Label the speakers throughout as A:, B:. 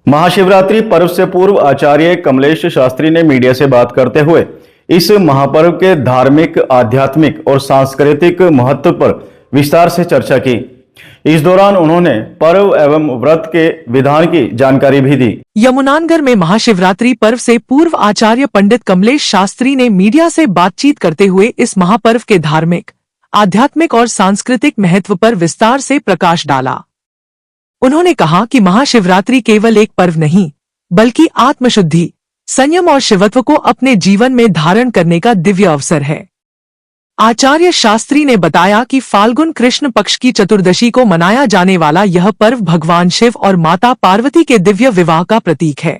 A: महाशिवरात्रि पर्व से पूर्व आचार्य कमलेश शास्त्री ने मीडिया से बात करते हुए इस महापर्व के धार्मिक, आध्यात्मिक और सांस्कृतिक महत्व पर विस्तार से चर्चा की। इस दौरान उन्होंने पर्व एवं व्रत के विधान की जानकारी भी दी।
B: यमुनानगर में महाशिवरात्रि पर्व से पूर्व आचार्य पंडित कमलेश शास्त्री ने मीडिया से बातचीत करते हुए इस महापर्व के धार्मिक, आध्यात्मिक और सांस्कृतिक महत्व पर विस्तार से प्रकाश डाला। उन्होंने कहा कि महाशिवरात्रि केवल एक पर्व नहीं, बल्कि आत्मशुद्धि, संयम और शिवत्व को अपने जीवन में धारण करने का दिव्य अवसर है। आचार्य शास्त्री ने बताया कि फाल्गुन कृष्ण पक्ष की चतुर्दशी को मनाया जाने वाला यह पर्व भगवान शिव और माता पार्वती के दिव्य विवाह का प्रतीक है।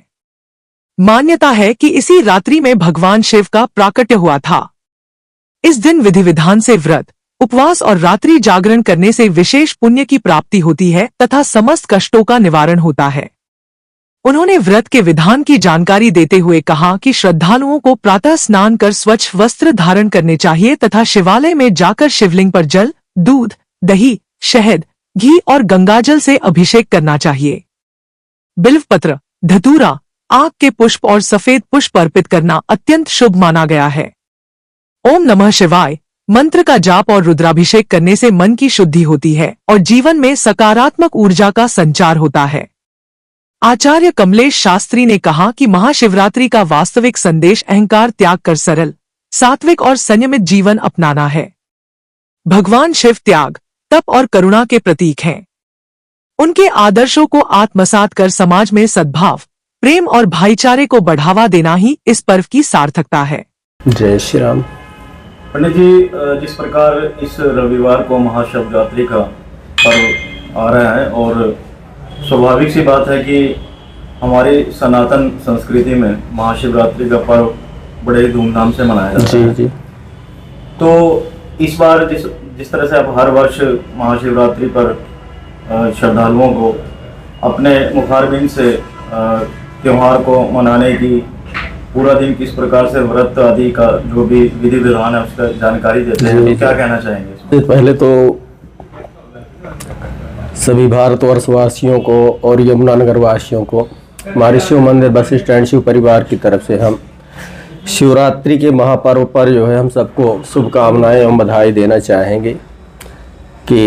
B: मान्यता है कि इसी रात्रि में भगवान शिव का प्राकट्य हुआ था। इस दिन विधि विधान से व्रत, उपवास और रात्रि जागरण करने से विशेष पुण्य की प्राप्ति होती है तथा समस्त कष्टों का निवारण होता है। उन्होंने व्रत के विधान की जानकारी देते हुए कहा कि श्रद्धालुओं को प्रातः स्नान कर स्वच्छ वस्त्र धारण करने चाहिए तथा शिवालय में जाकर शिवलिंग पर जल, दूध, दही, शहद, घी और गंगाजल से अभिषेक करना चाहिए। बिल्वपत्र, धतूरा, आक के पुष्प और सफेद पुष्प अर्पित करना अत्यंत शुभ माना गया है। ओम नमः शिवाय मंत्र का जाप और रुद्राभिषेक करने से मन की शुद्धि होती है और जीवन में सकारात्मक ऊर्जा का संचार होता है। आचार्य कमलेश शास्त्री ने कहा कि महाशिवरात्रि का वास्तविक संदेश अहंकार त्याग कर सरल, सात्विक और संयमित जीवन अपनाना है। भगवान शिव त्याग, तप और करुणा के प्रतीक हैं। उनके आदर्शों को आत्मसात कर समाज में सद्भाव, प्रेम और भाईचारे को बढ़ावा देना ही इस पर्व की सार्थकता है।
A: जय श्री राम। पंडित जी, जिस प्रकार इस रविवार को महाशिवरात्रि का पर्व आ रहा है और स्वाभाविक सी बात है कि हमारी सनातन संस्कृति में महाशिवरात्रि का पर्व बड़े धूमधाम से मनाया जाता है। जी। तो इस बार जिस तरह से आप हर वर्ष महाशिवरात्रि पर श्रद्धालुओं को अपने मुखारबिंद से त्योहार को मनाने की, पूरा दिन किस प्रकार से व्रत आदि का जो भी विधि विधान है उसका जानकारी देते हैं, तो क्या कहना चाहेंगे इसमें?
C: पहले तो सभी भारतवर्ष वासियों को और यमुनानगर वासियों को हमारे शिव मंदिर बस स्टैंड शिव परिवार की तरफ से हम शिवरात्रि के महापर्व पर जो है हम सबको शुभकामनाएं एवं बधाई देना चाहेंगे कि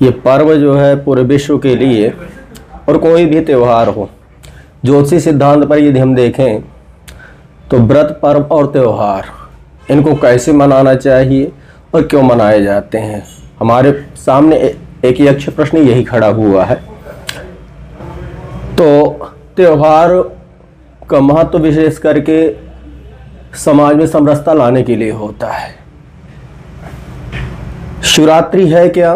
C: ये पर्व जो है पूरे विश्व के लिए, और कोई भी त्यौहार हो, ज्योतिषी सिद्धांत पर यदि हम देखें तो व्रत, पर्व और त्यौहार इनको कैसे मनाना चाहिए और क्यों मनाए जाते हैं, हमारे सामने एक यक्ष प्रश्न यही खड़ा हुआ है। तो त्यौहार का महत्व विशेष करके समाज में समरसता लाने के लिए होता है। शिवरात्रि है क्या?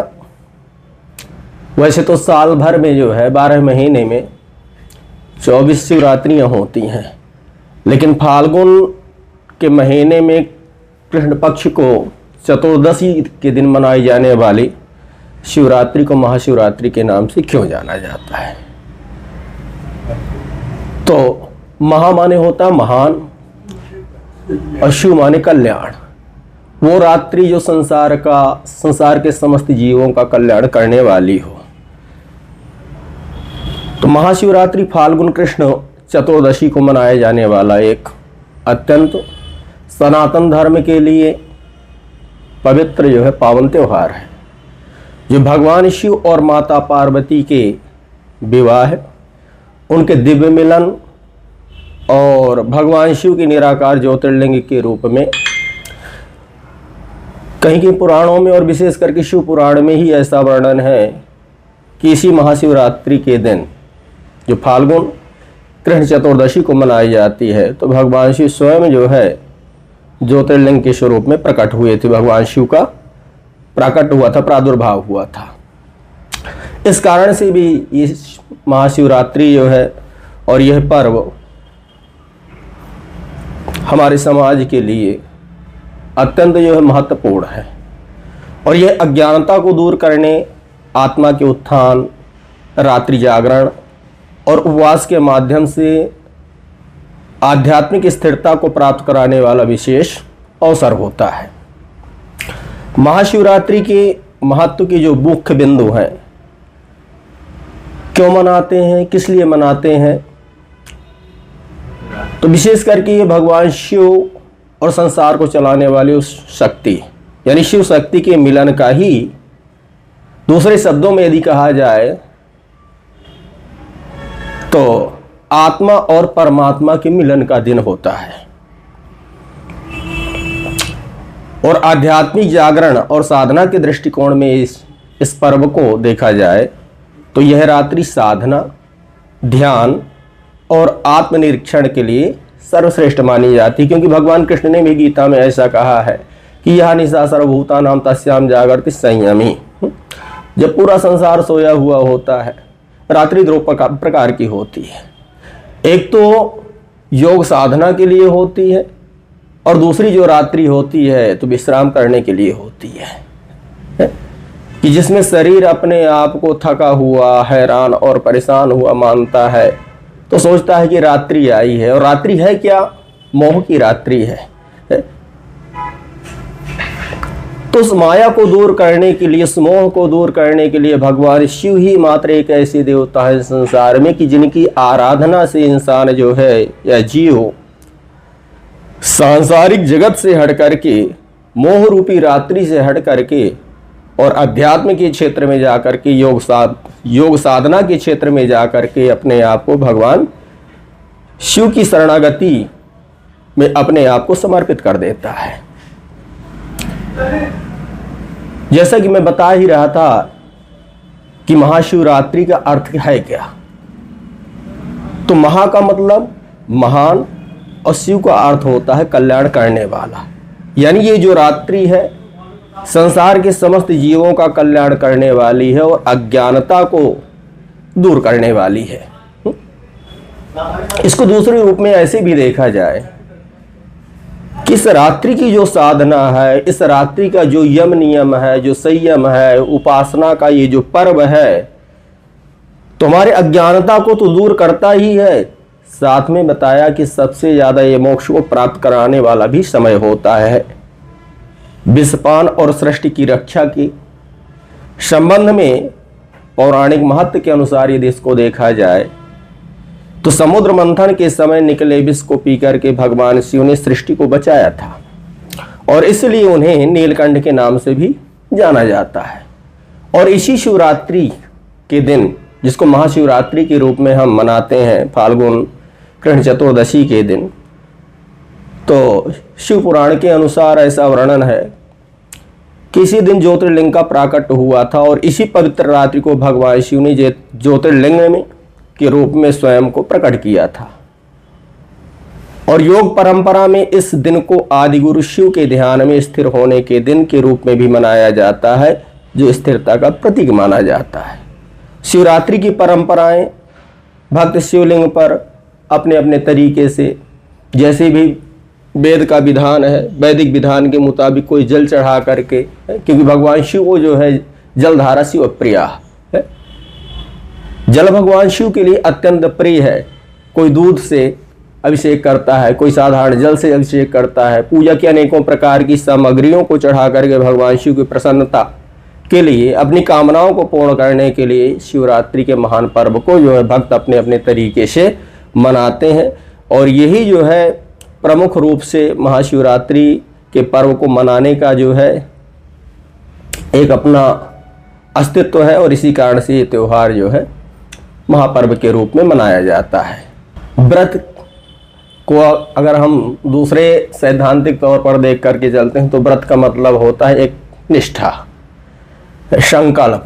C: वैसे तो साल भर में जो है 12 महीने में 24 शिवरात्रियाँ होती हैं, लेकिन फाल्गुन के महीने में कृष्ण पक्ष को चतुर्दशी के दिन मनाई जाने वाली शिवरात्रि को महाशिवरात्रि के नाम से क्यों जाना जाता है? तो महा माने होता महान और शिव माने कल्याण। वो रात्रि जो संसार के समस्त जीवों का कल्याण करने वाली हो। तो महाशिवरात्रि फाल्गुन कृष्ण चतुर्दशी को मनाया जाने वाला एक अत्यंत सनातन धर्म के लिए पवित्र जो है पावन त्यौहार है, जो भगवान शिव और माता पार्वती के विवाह, उनके दिव्य मिलन और भगवान शिव की निराकार ज्योतिर्लिंग के रूप में कहीं पुराणों में और विशेष करके शिव पुराण में ही ऐसा वर्णन है कि इसी महाशिवरात्रि के दिन जो फाल्गुन कृष्ण चतुर्दशी को मनाई जाती है, तो भगवान शिव स्वयं जो है ज्योतिर्लिंग के स्वरूप में प्रकट हुए थे। भगवान शिव का प्रकट हुआ था, प्रादुर्भाव हुआ था। इस कारण से भी इस महाशिवरात्रि जो है और यह पर्व हमारे समाज के लिए अत्यंत जो है महत्वपूर्ण है, और यह अज्ञानता को दूर करने, आत्मा के उत्थान, रात्रि जागरण और उपवास के माध्यम से आध्यात्मिक स्थिरता को प्राप्त कराने वाला विशेष अवसर होता है। महाशिवरात्रि के महत्व के जो मुख्य बिंदु हैं क्यों मनाते हैं, किस लिए मनाते हैं? तो विशेष करके ये भगवान शिव और संसार को चलाने वाली उस शक्ति यानी शिव शक्ति के मिलन का ही, दूसरे शब्दों में यदि कहा जाए तो आत्मा और परमात्मा के मिलन का दिन होता है। और आध्यात्मिक जागरण और साधना के दृष्टिकोण में इस पर्व को देखा जाए तो यह रात्रि साधना, ध्यान और आत्मनिरीक्षण के लिए सर्वश्रेष्ठ मानी जाती है, क्योंकि भगवान कृष्ण ने भी गीता में ऐसा कहा है कि यह निशा सर्वभूतानां तस्याम जागर्ति संयमी। जब पूरा संसार सोया हुआ होता है, रात्रि दो प्रकार की होती है। एक तो योग साधना के लिए होती है और दूसरी जो रात्रि होती है तो विश्राम करने के लिए होती है कि जिसमें शरीर अपने आप को थका हुआ, हैरान और परेशान हुआ मानता है, तो सोचता है कि रात्रि आई है। और रात्रि है क्या? मोह की रात्रि है। तो उस माया को दूर करने के लिए, उस मोह को दूर करने के लिए भगवान शिव ही मात्र एक ऐसे देवता है संसार में कि जिनकी आराधना से इंसान जो है या जीव सांसारिक जगत से हट करके, मोह रूपी रात्रि से हट करके और अध्यात्म के क्षेत्र में जाकर के, योग साधना के क्षेत्र में जाकर के अपने आप को भगवान शिव की शरणागति में अपने आप को समर्पित कर देता है। जैसा कि मैं बता ही रहा था कि महाशिवरात्रि का अर्थ है क्या, तो महा का मतलब महान और शिव का अर्थ होता है कल्याण करने वाला। यानी ये जो रात्रि है संसार के समस्त जीवों का कल्याण करने वाली है और अज्ञानता को दूर करने वाली है। इसको दूसरे रूप में ऐसे भी देखा जाए कि इस रात्रि की जो साधना है, इस रात्रि का जो यम नियम है, जो संयम है, उपासना का ये जो पर्व है, तो हमारे अज्ञानता को तो दूर करता ही है, साथ में बताया कि सबसे ज्यादा ये मोक्ष को प्राप्त कराने वाला भी समय होता है। विषपान और सृष्टि की रक्षा के संबंध में पौराणिक महत्व के अनुसार यदि इसको देखा जाए तो समुद्र मंथन के समय निकले विष को पीकर के भगवान शिव ने सृष्टि को बचाया था और इसलिए उन्हें नीलकंठ के नाम से भी जाना जाता है। और इसी शिवरात्रि के दिन, जिसको महाशिवरात्रि के रूप में हम मनाते हैं फाल्गुन कृष्ण चतुर्दशी के दिन, तो शिव पुराण के अनुसार ऐसा वर्णन है कि इसी दिन ज्योतिर्लिंग का प्राकट्य हुआ था और इसी पवित्र रात्रि को भगवान शिव ने ज्योतिर्लिंग में के रूप में स्वयं को प्रकट किया था। और योग परंपरा में इस दिन को आदि गुरु शिव के ध्यान में स्थिर होने के दिन के रूप में भी मनाया जाता है, जो स्थिरता का प्रतीक माना जाता है। शिवरात्रि की परंपराएं भक्त शिवलिंग पर अपने अपने तरीके से, जैसे भी वेद का विधान है, वैदिक विधान के मुताबिक कोई जल चढ़ा करके, क्योंकि भगवान शिव को जो है जलधारा शिव प्रिय है, जल भगवान शिव के लिए अत्यंत प्रिय है। कोई दूध से अभिषेक करता है, कोई साधारण जल से अभिषेक करता है। पूजा की अनेकों प्रकार की सामग्रियों को चढ़ा करके भगवान शिव की प्रसन्नता के लिए, अपनी कामनाओं को पूर्ण करने के लिए शिवरात्रि के महान पर्व को जो है भक्त अपने अपने तरीके से मनाते हैं। और यही जो है प्रमुख रूप से महाशिवरात्रि के पर्व को मनाने का जो है एक अपना अस्तित्व है और इसी कारण से ये त्यौहार जो है महापर्व के रूप में मनाया जाता है। व्रत को अगर हम दूसरे सैद्धांतिक तौर पर देख करके चलते हैं तो व्रत का मतलब होता है एक निष्ठा, संकल्प।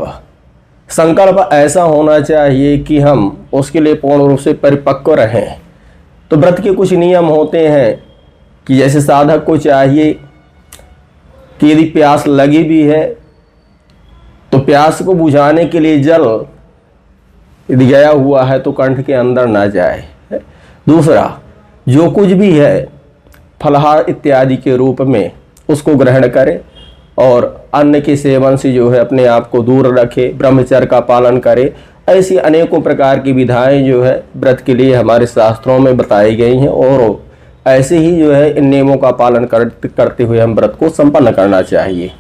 C: संकल्प ऐसा होना चाहिए कि हम उसके लिए पूर्ण रूप से परिपक्व रहें। तो व्रत के कुछ नियम होते हैं कि जैसे साधक को चाहिए कि यदि प्यास लगी भी है तो प्यास को बुझाने के लिए जल यदि गया हुआ है तो कंठ के अंदर ना जाए। दूसरा, जो कुछ भी है फलाहार इत्यादि के रूप में उसको ग्रहण करे और अन्न के सेवन से जो है अपने आप को दूर रखे, ब्रह्मचर्य का पालन करे। ऐसी अनेकों प्रकार की विधाएं जो है व्रत के लिए हमारे शास्त्रों में बताई गई हैं और ऐसे ही जो है इन नियमों का पालन करते हुए हम व्रत को संपन्न करना चाहिए।